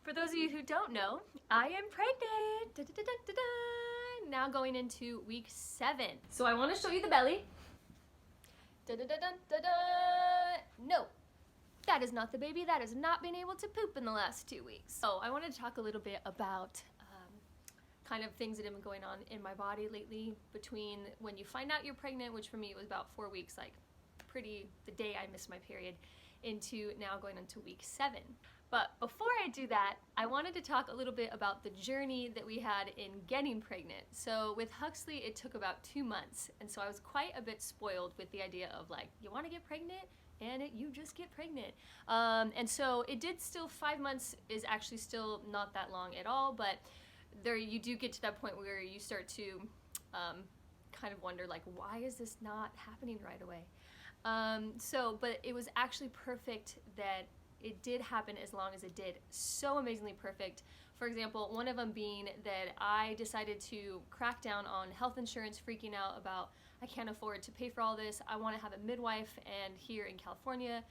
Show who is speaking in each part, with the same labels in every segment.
Speaker 1: For those of you who don't know, I am pregnant. Da, da, da, da, da, da. Now going into week 7. So I want to show you the belly. Da, da, da, da, da, da. No, that is not the baby. That has not been able to poop in the last 2 weeks. So I wanted to talk a little bit about kind of things that have been going on in my body lately between when you find out you're pregnant, which for me it was about 4 weeks, like the day I missed my period, into now going into week 7. But before I do that, I wanted to talk a little bit about the journey that we had in getting pregnant. So with Huxley, it took about 2 months, and so I was quite a bit spoiled with the idea of like, you want to get pregnant? And you just get pregnant. And so it did still, 5 months is actually still not that long at all, but there you do get to that point where you start to kind of wonder, like, why is this not happening right away? But it was actually perfect that it did happen as long as it did. So amazingly perfect. For example, one of them being that I decided to crack down on health insurance, freaking out about, I can't afford to pay for all this. I want to have a midwife, and here in California,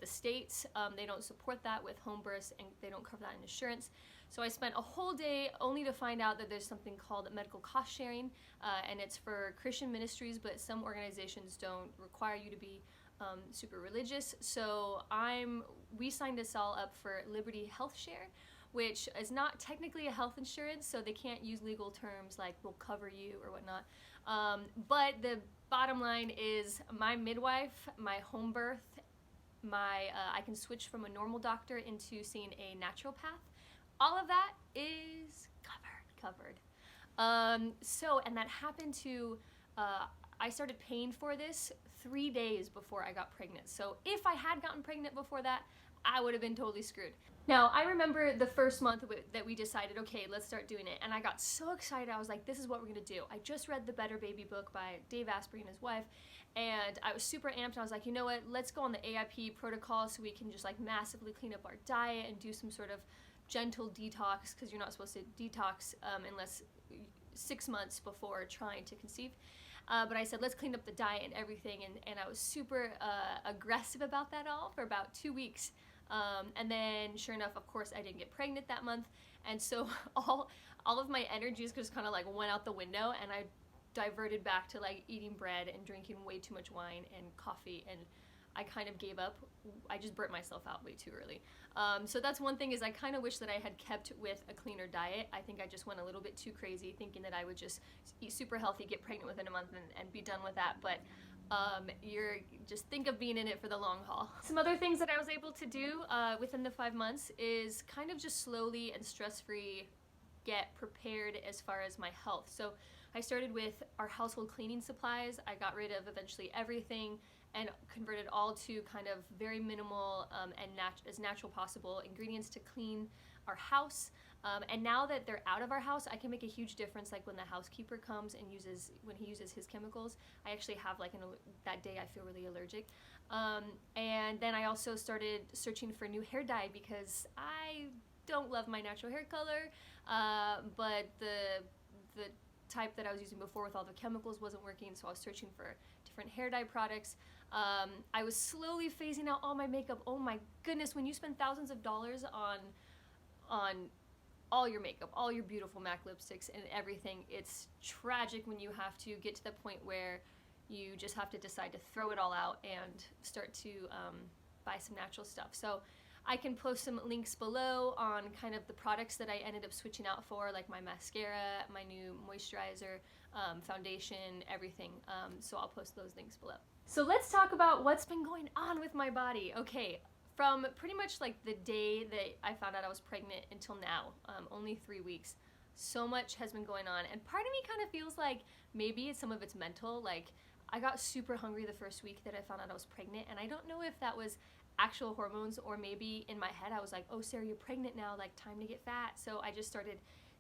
Speaker 1: the states, they don't support that with home births, and they don't cover that in insurance. So I spent a whole day only to find out that there's something called medical cost sharing, and it's for Christian ministries, but some organizations don't require you to be super religious. So we signed us all up for Liberty Health Share, which is not technically a health insurance, so they can't use legal terms like we'll cover you or whatnot. But the bottom line is my midwife, my home birth, I can switch from a normal doctor into seeing a naturopath. All of that is covered. And that happened to, I started paying for this 3 days before I got pregnant. So if I had gotten pregnant before that, I would have been totally screwed. Now, I remember the first month that we decided, okay, let's start doing it. And I got so excited. I was like, this is what we're gonna do. I just read the Better Baby book by Dave Asprey and his wife. And I was super amped. And I was like, you know what, let's go on the AIP protocol so we can just like massively clean up our diet and do some sort of gentle detox, because you're not supposed to detox unless 6 months before trying to conceive. But I said, let's clean up the diet and everything, and I was super aggressive about that all for about 2 weeks. And then sure enough, of course, I didn't get pregnant that month, and so all of my energies just kind of like went out the window, and I diverted back to like eating bread and drinking way too much wine and coffee, and I kind of gave up. I just burnt myself out way too early. So that's one thing, is I kind of wish that I had kept with a cleaner diet. I think I just went a little bit too crazy thinking that I would just eat super healthy, get pregnant within a month, and be done with that. But just think of being in it for the long haul. Some other things that I was able to do within the 5 months is kind of just slowly and stress-free get prepared as far as my health. So I started with our household cleaning supplies. I got rid of eventually everything and converted all to kind of very minimal and as natural possible ingredients to clean our house. And now that they're out of our house, I can make a huge difference. Like when the housekeeper comes and when he uses his chemicals, I actually have like that day I feel really allergic. And then I also started searching for new hair dye because I don't love my natural hair color, but the type that I was using before with all the chemicals wasn't working, so I was searching for different hair dye products. I was slowly phasing out all my makeup. Oh my goodness, when you spend thousands of dollars on all your makeup, all your beautiful MAC lipsticks and everything, it's tragic when you have to get to the point where you just have to decide to throw it all out and start to buy some natural stuff. So I can post some links below on kind of the products that I ended up switching out for, like my mascara, my new moisturizer, foundation, everything. So I'll post those links below. So let's talk about what's been going on with my body. Okay, from pretty much like the day that I found out I was pregnant until now, only 3 weeks, so much has been going on. And part of me kind of feels like maybe some of it's mental. Like I got super hungry the first week that I found out I was pregnant, and I don't know if that was actual hormones or maybe in my head I was like, oh Sarah, you're pregnant now, like time to get fat. So I just started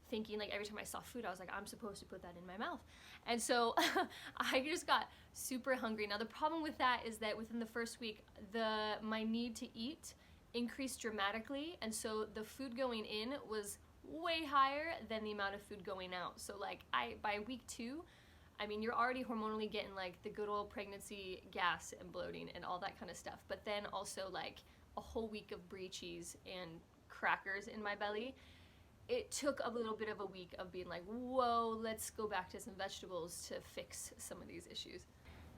Speaker 1: thinking, like every time I saw food I was like, I'm supposed to put that in my mouth. And so I just got super hungry. Now the problem with that is that within the first week my need to eat increased dramatically, and so the food going in was way higher than the amount of food going out. So like by week 2, I mean, you're already hormonally getting like the good old pregnancy gas and bloating and all that kind of stuff, but then also like a whole week of brie cheese and crackers in my belly. It took a little bit of a week of being like, whoa, let's go back to some vegetables to fix some of these issues.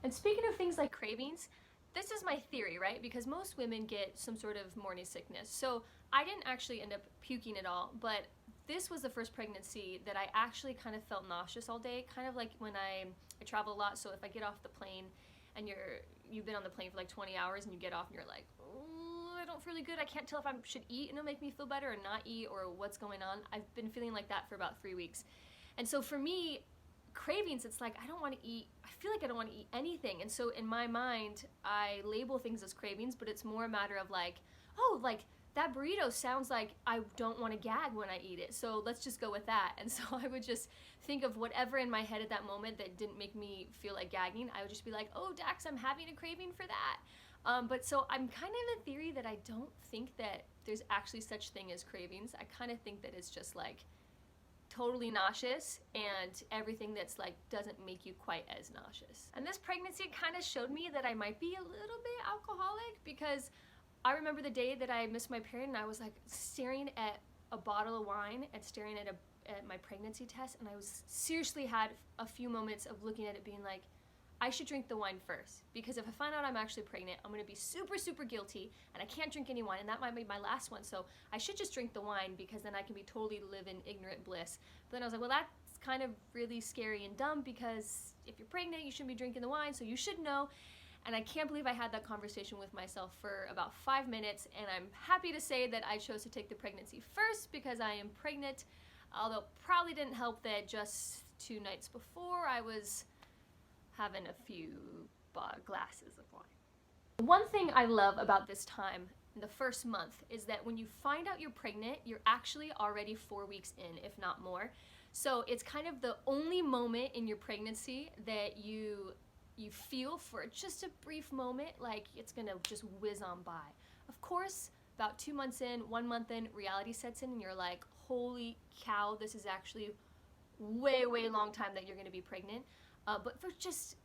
Speaker 1: And speaking of things like cravings, this is my theory, right? Because most women get some sort of morning sickness. So I didn't actually end up puking at all, but this was the first pregnancy that I actually kind of felt nauseous all day, kind of like when I travel a lot. So if I get off the plane and you've been on the plane for like 20 hours and you get off and you're like, oh, I don't feel really good. I can't tell if I should eat and it'll make me feel better or not eat or what's going on. I've been feeling like that for about 3 weeks. And so for me, cravings, it's like I don't want to eat, I feel like I don't want to eat anything. And so in my mind, I label things as cravings, but it's more a matter of like, oh, like that burrito sounds like I don't want to gag when I eat it, so let's just go with that. And so I would just think of whatever in my head at that moment that didn't make me feel like gagging. I would just be like, oh, Dax, I'm having a craving for that. But so I'm kind of in the theory that I don't think that there's actually such thing as cravings. I kind of think that it's just like totally nauseous and everything that's like doesn't make you quite as nauseous. And this pregnancy kind of showed me that I might be a little bit alcoholic, because I remember the day that I missed my period and I was like staring at a bottle of wine and staring at my pregnancy test, and I was seriously had a few moments of looking at it being like, I should drink the wine first, because if I find out I'm actually pregnant, I'm gonna be super, super guilty and I can't drink any wine, and that might be my last one, so I should just drink the wine because then I can be totally live in ignorant bliss. But then I was like, well, that's kind of really scary and dumb, because if you're pregnant, you shouldn't be drinking the wine, so you should know. And I can't believe I had that conversation with myself for about 5 minutes, and I'm happy to say that I chose to take the pregnancy first because I am pregnant, although probably didn't help that just 2 nights before I was having a few glasses of wine. One thing I love about this time, the first month, is that when you find out you're pregnant, you're actually already 4 weeks in, if not more. So it's kind of the only moment in your pregnancy that you feel for just a brief moment like it's gonna just whiz on by. Of course, about 2 months in, 1 month in, reality sets in and you're like, holy cow, this is actually way, way long time that you're gonna be pregnant. But for just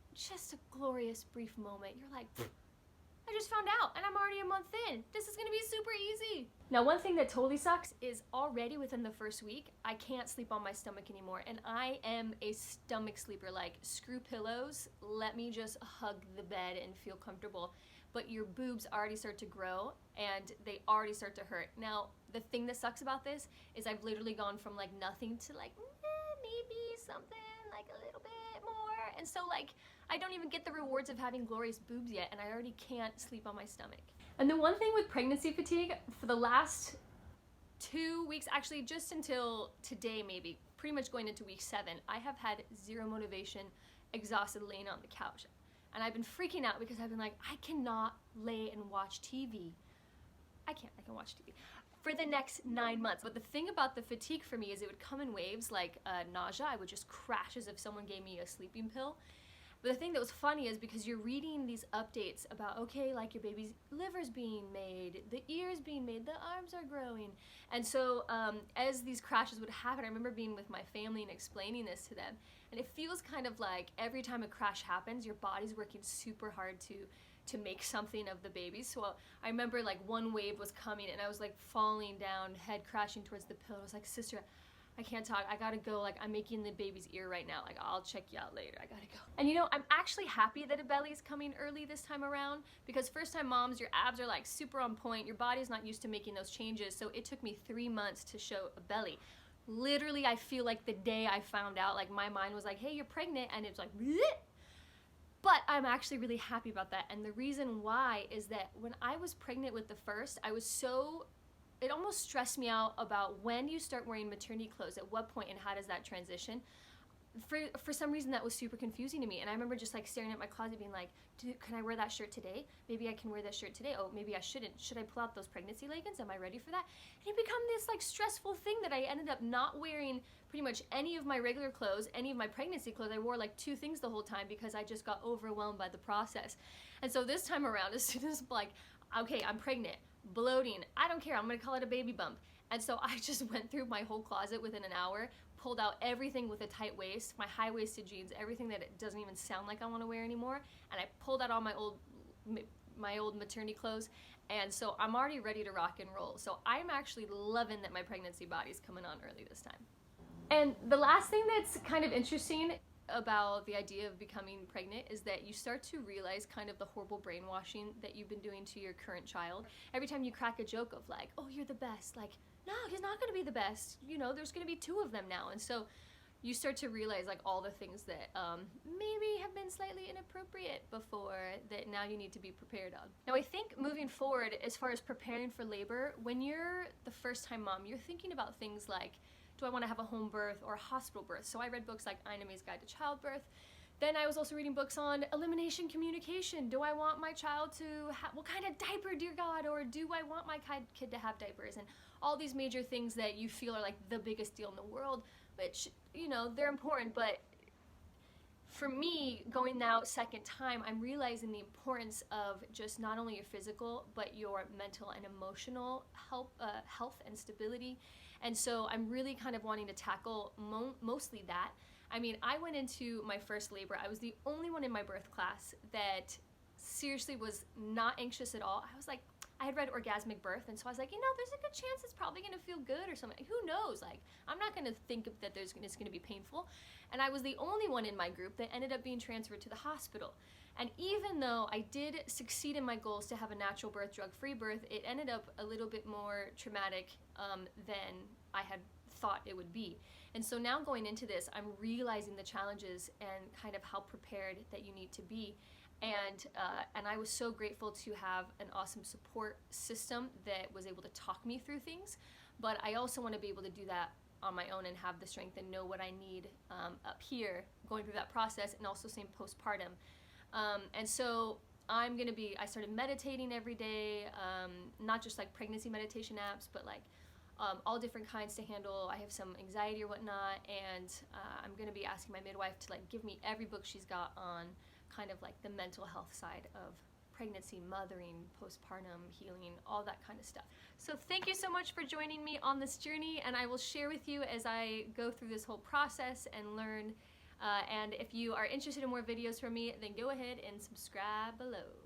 Speaker 1: a glorious brief moment, you're like, I just found out and I'm already a month in. This is gonna be super easy. Now, one thing that totally sucks is already within the first week, I can't sleep on my stomach anymore. And I am a stomach sleeper, like screw pillows, let me just hug the bed and feel comfortable. But your boobs already start to grow and they already start to hurt. Now, the thing that sucks about this is I've literally gone from like nothing to like, maybe something, like a little bit more. And so like, I don't even get the rewards of having glorious boobs yet, and I already can't sleep on my stomach. And the one thing with pregnancy fatigue, for the last 2 weeks, actually just until today maybe, pretty much going into week 7, I have had zero motivation, exhausted, laying on the couch. And I've been freaking out because I've been like, I cannot lay and watch TV. I can watch TV for the next 9 months. But the thing about the fatigue for me is it would come in waves, like nausea. I would just crash as if someone gave me a sleeping pill. But the thing that was funny is because you're reading these updates about, okay, like your baby's liver's being made, the ear's being made, the arms are growing. And so as these crashes would happen, I remember being with my family and explaining this to them. And it feels kind of like every time a crash happens, your body's working super hard to make something of the baby. So I remember like one wave was coming and I was like falling down, head crashing towards the pillow. I was like, sister, I can't talk, I gotta go, like I'm making the baby's ear right now, like I'll check you out later, I gotta go. And you know, I'm actually happy that a belly is coming early this time around, because first time moms, your abs are like super on point, your body's not used to making those changes, so it took me 3 months to show a belly. Literally, I feel like the day I found out, like my mind was like, hey, you're pregnant, and it's like, bleh! But I'm actually really happy about that, and the reason why is that when I was pregnant with the first, it almost stressed me out about when you start wearing maternity clothes, at what point, and how does that transition. For some reason that was super confusing to me, and I remember just like staring at my closet being like, can I wear that shirt today? Maybe I can wear that shirt today. Oh, maybe I shouldn't. Should I pull out those pregnancy leggings? Am I ready for that? And it became this like stressful thing that I ended up not wearing pretty much any of my regular clothes, any of my pregnancy clothes. I wore like 2 things the whole time because I just got overwhelmed by the process. And so this time around, as soon as like, okay, I'm pregnant, bloating, I don't care, I'm gonna call it a baby bump. And so I just went through my whole closet within an hour, pulled out everything with a tight waist, my high-waisted jeans, everything that it doesn't even sound like I want to wear anymore, and I pulled out all my old maternity clothes, And so I'm already ready to rock and roll. So I'm actually loving that my pregnancy body's coming on early this time. And the last thing that's kind of interesting about the idea of becoming pregnant is that you start to realize kind of the horrible brainwashing that you've been doing to your current child. Every time you crack a joke of like, oh, you're the best, like, no, he's not gonna be the best. You know, there's gonna be 2 of them now. And so you start to realize like all the things that maybe have been slightly inappropriate before that now you need to be prepared on. Now I think moving forward, as far as preparing for labor, when you're the first time mom, you're thinking about things like, do I want to have a home birth or a hospital birth? So I read books like M.A.C Guide to Childbirth. Then I was also reading books on elimination communication. Do I want my child to have, what kind of diaper, dear God? Or do I want my kid to have diapers? And all these major things that you feel are like the biggest deal in the world, which, you know, they're important, but for me, going now second time, I'm realizing the importance of just not only your physical, but your mental and emotional health and stability. And so I'm really kind of wanting to tackle mostly that. I mean, I went into my first labor. I was the only one in my birth class that seriously was not anxious at all. I was like, I had read Orgasmic Birth, and so I was like, you know, there's a good chance it's probably gonna feel good or something. Who knows? Like, I'm not gonna think that it's gonna be painful. And I was the only one in my group that ended up being transferred to the hospital. And even though I did succeed in my goals to have a natural birth, drug-free birth, it ended up a little bit more traumatic than I had thought it would be. And so now going into this, I'm realizing the challenges and kind of how prepared that you need to be. And I was so grateful to have an awesome support system that was able to talk me through things. But I also want to be able to do that on my own and have the strength and know what I need up here going through that process, and also same postpartum. And so I started meditating every day, not just like pregnancy meditation apps, but like all different kinds to handle. I have some anxiety or whatnot, and I'm gonna be asking my midwife to like give me every book she's got on kind of like the mental health side of pregnancy, mothering, postpartum, healing, all that kind of stuff. So thank you so much for joining me on this journey, and I will share with you as I go through this whole process and learn. And if you are interested in more videos from me, then go ahead and subscribe below.